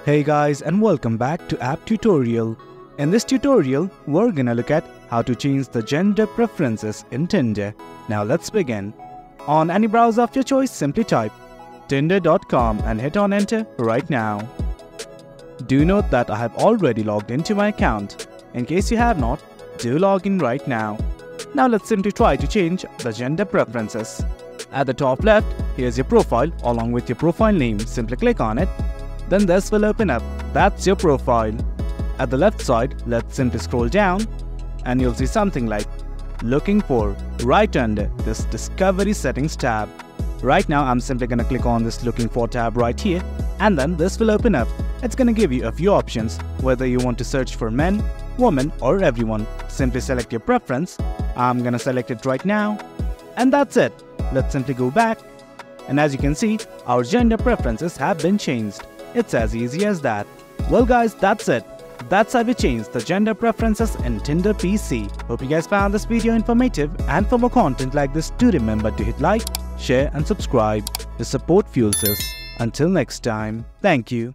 Hey guys, and welcome back to App Tutorial. In this tutorial, we're gonna look at how to change the gender preferences in Tinder. Now let's begin. On any browser of your choice, simply type tinder.com and hit on enter right now. Do note that I have already logged into my account. In case you have not, do log in right now. Now let's simply try to change the gender preferences. At the top left, here's your profile along with your profile name. Simply click on it. Then this will open up. That's your profile. At the left side, let's simply scroll down and you'll see something like looking for right under this discovery settings tab. Right now I'm simply gonna click on this looking for tab right here, and then this will open up. It's gonna give you a few options whether you want to search for men, women or everyone. Simply select your preference. I'm gonna select it right now, and that's it. Let's simply go back, and as you can see, our gender preferences have been changed. It's as easy as that. Well guys, that's it. That's how we change the gender preferences in Tinder PC. Hope you guys found this video informative, and for more content like this, do remember to hit like, share and subscribe. The support fuels us. Until next time, thank you.